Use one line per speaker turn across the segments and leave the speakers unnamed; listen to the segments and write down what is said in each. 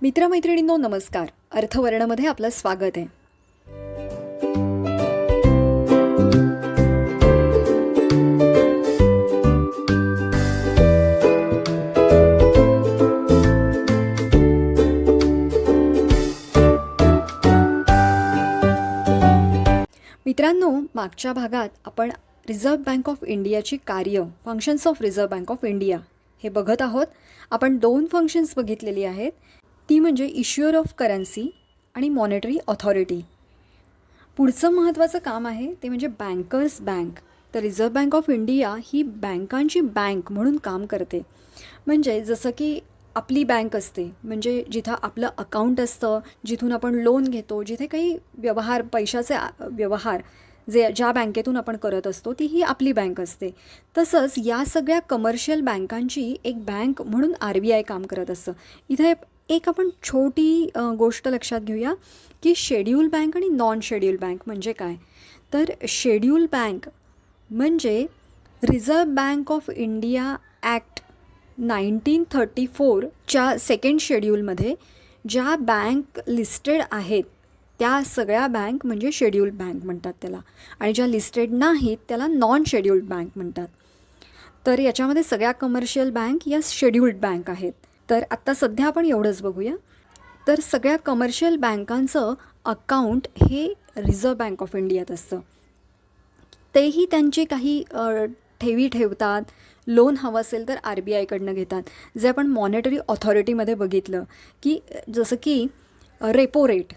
मित्रमैत्रिणींनो नमस्कार. अर्थवर्णमध्ये आपलं स्वागत आहे. मित्रांनो, मागच्या भागात आपण रिझर्व्ह बँक ऑफ इंडियाची कार्य, functions of reserve Bank of India हे बघत आहोत. आपण 2 फंक्शन्स बघितलेली आहेत. ती म्हणजे इश्युअर ऑफ करन्सी आणि मॉनेटरी ऑथॉरिटी. पुढचं महत्त्वाचं काम आहे ते म्हणजे बँकर्स बँक. तर रिझर्व्ह बँक ऑफ इंडिया ही बँकांची बँक म्हणून काम करते. म्हणजे जसं की आपली बँक असते, म्हणजे जिथं आपलं अकाउंट असतं, जिथून आपण लोन घेतो, जिथे काही व्यवहार, पैशाचे व्यवहार ज्या बँकेतून आपण करत असतो ती ही आपली बँक असते. तसंच या सगळ्या कमर्शियल बँकांची एक बँक म्हणून RBI काम करत असतं. इथे एक आपण छोटी गोष्ट लक्षात घेऊया की शेड्यूल बँक आणि नॉन शेड्यूल बँक म्हणजे काय. तर शेड्यूल बँक म्हणजे Reserve Bank of India act 1934च्या सेकंड शेड्यूलमध्ये ज्या बँक लिस्टेड आहेत त्या सगळ्या बँक म्हणजे शेड्यूल बँक म्हणतात त्याला, आणि ज्या लिस्टेड नाहीत त्याला नॉन शेड्यूल्ड बँक म्हणतात. तर याच्यामध्ये सगळ्या कमर्शियल बँक या शेड्यूल्ड बँक आहेत. तर आत्ता सध्या आपण एवढंच बघूया. तर सगळ्या कमर्शियल बँकांचं अकाउंट हे रिझर्व्ह बँक ऑफ इंडियात असतं. तेही त्यांची काही ठेवी ठेवतात, लोन हवं असेल तर RBIकडनं घेतात. जे आपण मॉनेटरी ऑथॉरिटीमध्ये बघितलं की जसं की रेपो रेट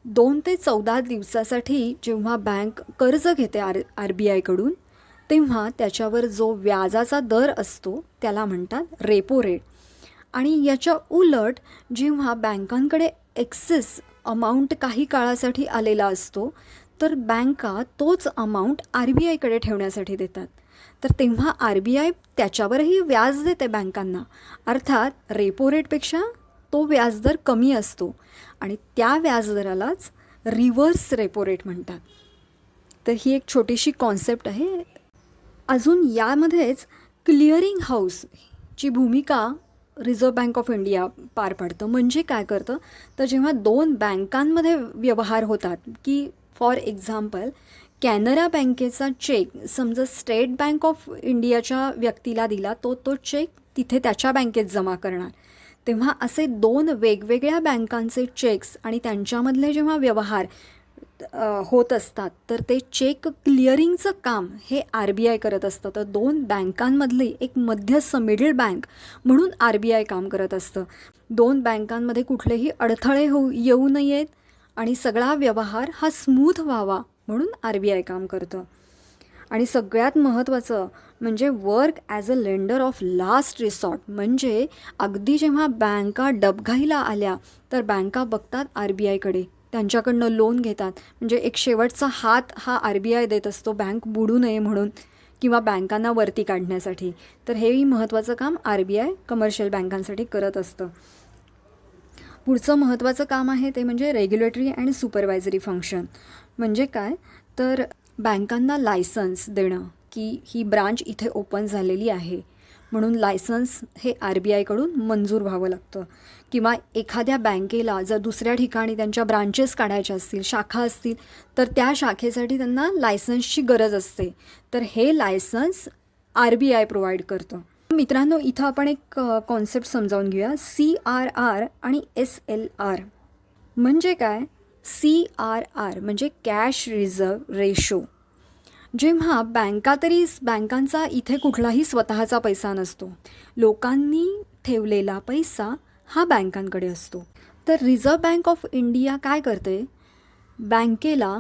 2 ते 14 दिवसासाठी जेव्हा बँक कर्ज घेते RBIकडून, तेव्हा त्याच्यावर जो व्याजाचा दर असतो त्याला म्हणतात रेपो रेट. आणि याच्या उलट जेव्हा बँकांकडे एक्सेस अमाऊंट काही काळासाठी आलेला असतो तर बँका तोच अमाऊंट RBIकडे ठेवण्यासाठी देतात. तर तेव्हा RBI त्याच्यावरही व्याज देते बँकांना. अर्थात रेपो रेटपेक्षा तो व्याजदर कमी असतो आणि त्या व्याजदरालाच रिव्हर्स रेपो रेट म्हणतात. तर ही एक छोटीशी कॉन्सेप्ट आहे. अजून यामध्येच क्लिअरिंग हाऊसची भूमिका रिझर्व्ह बँक ऑफ इंडिया पार पाडतं. म्हणजे काय करतं तर जेव्हा 2 बँकांमध्ये व्यवहार होतात की फॉर एक्झाम्पल कॅनरा बँकेचा चेक समजा स्टेट बँक ऑफ इंडियाच्या व्यक्तीला दिला, तो चेक तिथे त्याच्या बँकेत जमा करणार, तेव्हा असे 2 वेगवेगळ्या बँकांचे चेक्स आणि त्यांच्यामधले जेव्हा व्यवहार होत असतात तर ते चेक क्लिअरिंगचं काम हे RBI करत असतं. तर 2 बँकांमधली एक मध्यस्थ मिडल बँक म्हणून RBI काम करत असतं. 2 बँकांमध्ये कुठलेही अडथळे येऊ नयेत आणि सगळा व्यवहार हा स्मूथ व्हावा म्हणून RBI काम करतं. आणि सगळ्यात महत्त्वाचं म्हणजे work as a lender of last resort. म्हणजे अगदी जेव्हा बँका डबघाईला आल्या तर बँका बघतात RBIकडे, त्यांच्याकडनं लोन घेतात. म्हणजे एक शेवटचा हात हा RBI देत असतो बँक बुडू नये म्हणून किंवा बँकांना वरती काढण्यासाठी. तर हेही महत्त्वाचं काम RBI कमर्शियल बँकांसाठी करत असतं. पुढचं महत्त्वाचं काम आहे ते म्हणजे रेग्युलेटरी अँड सुपरवायझरी फंक्शन. म्हणजे काय तर बँकांना लायसन्स देणं की ही ब्रांच इथे ओपन झालेली आहे म्हणून लायसन्स हे RBIकडून मंजूर व्हावं लागतं. किंवा एखाद्या बँकेला जर दुसऱ्या ठिकाणी त्यांच्या ब्रांचेस काढायच्या असतील, शाखा असतील, तर त्या शाखेसाठी त्यांना लायसन्सची गरज असते. तर हे लायसन्स RBI प्रोव्हाइड करतं. मित्रांनो, इथं आपण एक कॉन्सेप्ट समजावून घेऊया. CRR आणि SLR म्हणजे काय. CRR म्हणजे कॅश रिझर्व्ह रेशो. जेव्हा बँकांचा इथे कुठलाही स्वतःचा पैसा नसतो, लोकांनी ठेवलेला पैसा हा बँकांकडे असतो. तर रिझर्व्ह बँक ऑफ इंडिया काय करते, बँकेला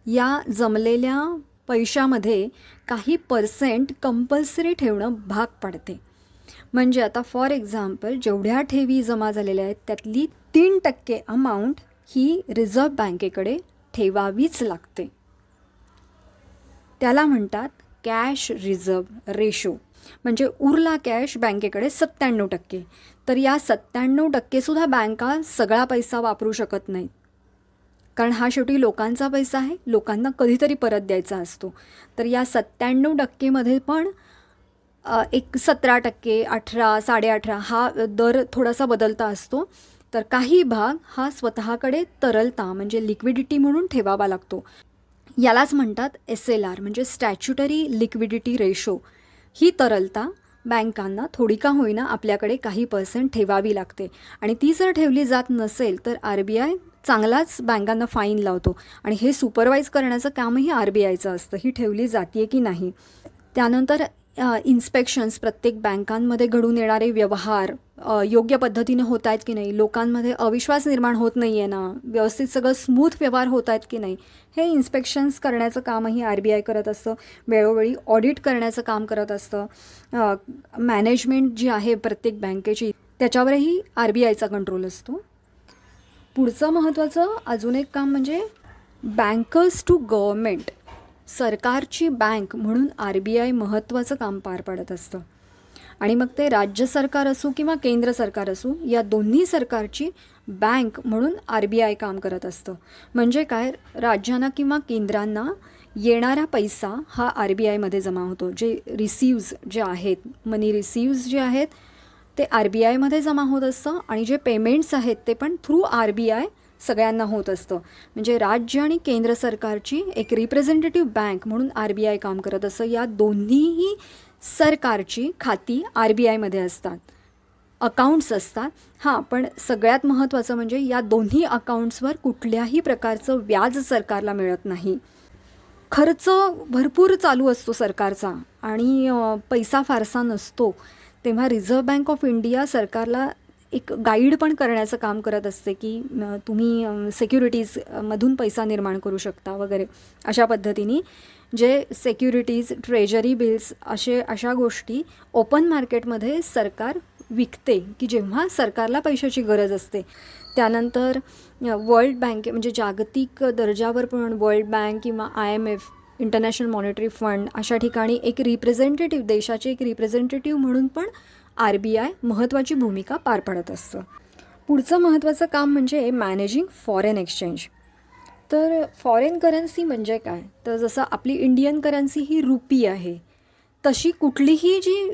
या जमलेल्या पैशामध्ये काही % कंपल्सरी ठेवणं भाग पडते. म्हणजे आता फॉर एक्झाम्पल जेवढ्या ठेवी जमा झालेल्या आहेत त्यातली 3% अमाऊंट ही रिझर्व्ह बँकेकडे ठेवावीच लागते. त्याला म्हणतात कॅश रिझर्व्ह रेशो. म्हणजे उरला कॅश बँकेकडे 97%. तर या 97%सुद्धा बँका सगळा पैसा वापरू शकत नाहीत, कारण हा लोकांचा पैसा आहे, लोकांना कधीतरी परत द्यायचा असतो. तर या 97%मध्ये पण एक 17%, 18, 18.5 हा दर थोडासा बदलता असतो. तर काही भाग हा स्वतःकडे तरलता म्हणजे लिक्विडिटी म्हणून ठेवावा लागतो. यालाच म्हणतात SLR म्हणजे स्टॅच्युटरी लिक्विडिटी रेशो. ही तरलता बँकांना थोडी का होईना आपल्याकडे काही % ठेवावी लागते आणि ती जर ठेवली जात नसेल तर RBI चांगलाच बँकांना फाईन लावतो आणि हे सुपरवाईज करण्याचं कामही RBIचं असतं, ही ठेवली जाते की नाही. त्यानंतर इन्स्पेक्शन्स, प्रत्येक बँकांमध्ये घडून येणारे व्यवहार योग्य पद्धतीने होत आहेत की नाही, लोकांमध्ये अविश्वास निर्माण होत नाही आहे ना, व्यवस्थित सगळं स्मूथ व्यवहार होत आहेत की नाही, हे इन्स्पेक्शन्स करण्याचं कामही RBI करत असतं. वेळोवेळी ऑडिट करण्याचं काम करत असतं. मॅनेजमेंट जी आहे प्रत्येक बँकेची त्याच्यावरही RBIचा कंट्रोल असतो. पुढचं महत्त्वाचं अजून एक काम म्हणजे बँकर्स टू गव्हर्मेंट. सरकारची बँक म्हणून RBI महत्त्वाचं काम पार पाडत असतं आणि मग ते राज्य सरकार असो किंवा केंद्र सरकार असो, या दोन्ही सरकारची बँक म्हणून RBI काम करत असतं. म्हणजे काय, राज्यांना किंवा केंद्रांना येणारा पैसा हा RBIमध्ये जमा होतो. जे रिसिव्ज जे आहेत, मनी रिसिव्ज जे आहेत ते RBIमध्ये जमा होत असतं आणि जे पेमेंट्स आहेत ते पण थ्रू RBI सगळ्यांना होत असतं. म्हणजे राज्य आणि केंद्र सरकारची एक रिप्रेझेंटेटिव्ह बँक म्हणून RBI काम करत असतं. या दोन्हीही सरकारची खाती RBIमध्ये असतात, अकाउंट्स असतात. हां, पण सगळ्यात महत्त्वाचं म्हणजे या दोन्ही अकाउंट्सवर कुठल्याही प्रकारचं व्याज सरकारला मिळत नाही. खर्च भरपूर चालू असतो सरकारचा आणि पैसा फारसा नसतो. तेव्हा रिझर्व्ह बँक ऑफ इंडिया सरकारला एक गाईड पण करण्याचं काम करत असते की तुम्ही सिक्युरिटीजमधून पैसा निर्माण करू शकता वगैरे. अशा पद्धतीने जे सिक्युरिटीज, ट्रेजरी बिल्स अशा गोष्टी ओपन मार्केटमध्ये सरकार विकते की जेव्हा सरकारला पैशाची गरज असते. त्यानंतर वर्ल्ड बँक म्हणजे जागतिक दर्जावर पण वर्ल्ड बँक किंवा IMF, इंटरनॅशनल मॉनिटरी फंड, अशा ठिकाणी एक रिप्रेझेंटेटिव्ह, देशाचे एक रिप्रेझेंटेटिव्ह म्हणून पण RBI महत्त्वाची भूमिका पार पाडत असतं. पुढचं महत्त्वाचं काम म्हणजे मॅनेजिंग फॉरेन एक्सचेंज. तर फॉरेन करन्सी म्हणजे काय, तर जसं आपली इंडियन करन्सी ही रुपी आहे, तशी कुठलीही जी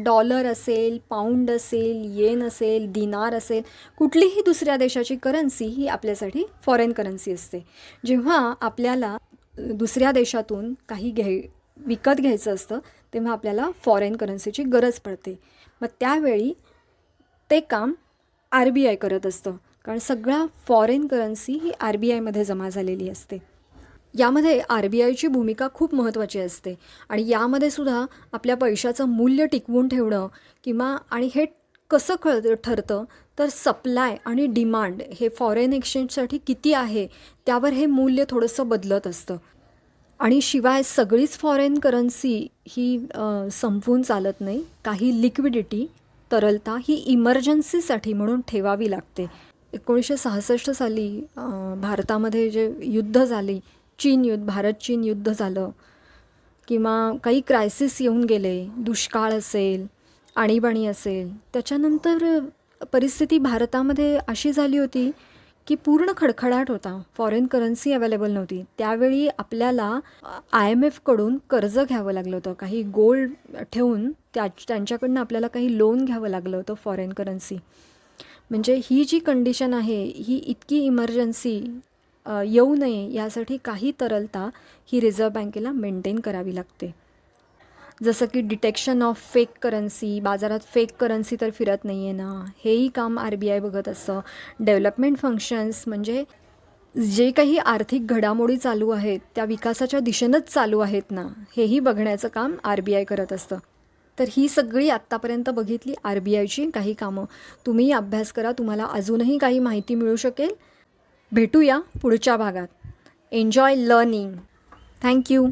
डॉलर असेल, पाऊंड असेल, येन असेल, दिनार असेल, कुठलीही दुसऱ्या देशाची करन्सी ही आपल्यासाठी फॉरेन करन्सी असते. जेव्हा आपल्याला दुसऱ्या देशातून काही विकत घ्यायचं असतं तेव्हा आपल्याला फॉरेन करन्सीची गरज पडते. मग त्यावेळी ते काम RBI करत असतं, कारण सगळा फॉरेन करन्सी ही RBIमध्ये जमा झालेली असते. यामध्ये RBIची भूमिका खूप महत्त्वाची असते आणि यामध्ये सुद्धा आपल्या पैशाचं मूल्य टिकवून ठेवणं किंवा आणि हे कसं ठरतं तर सप्लाय आणि डिमांड हे फॉरेन एक्सचेंजसाठी किती आहे त्यावर हे मूल्य थोडंसं बदलत असतं. आणि शिवाय सगळीच फॉरेन करन्सी ही संपवून चालत नाही. काही लिक्विडिटी, तरलता ही इमर्जन्सीसाठी म्हणून ठेवावी लागते. 1966 साली भारतामध्ये जे युद्ध झाली, भारत-चीन युद्ध झालं किंवा काही क्रायसिस येऊन गेले, दुष्काळ असेल, आणीबाणी असेल, त्याच्यानंतर परिस्थिती भारतामध्ये अशी झाली होती की पूर्ण खडखडाट होता. फॉरेन करन्सी अवेलेबल नव्हती. त्यावेळी आपल्याला IMFकडून कर्ज घ्यावं लागलं होतं. काही गोल्ड ठेवून त्यांच्याकडनं आपल्याला काही लोन घ्यावं लागलं होतं फॉरेन करन्सी. म्हणजे ही जी कंडिशन आहे ही इतकी इमर्जन्सी येऊ नये यासाठी काही तरलता ही रिझर्व्ह बँकेला मेंटेन करावी लागते. जसं की डिटेक्शन ऑफ फेक करन्सी, बाजारात फेक करन्सी तर फिरत नाही आहे ना, हेही काम RBI बघत असतं. डेव्हलपमेंट फंक्शन्स म्हणजे जे काही आर्थिक घडामोडी चालू आहेत त्या विकासाच्या दिशेनंच चालू आहेत ना, हेही बघण्याचं काम RBI करत असतं. तर ही सगळी आत्तापर्यंत बघितली RBIची काही कामं. तुम्ही अभ्यास करा, तुम्हाला अजूनही काही माहिती मिळू शकेल. भेटूया पुढच्या भागात. Enjoy learning. थँक्यू.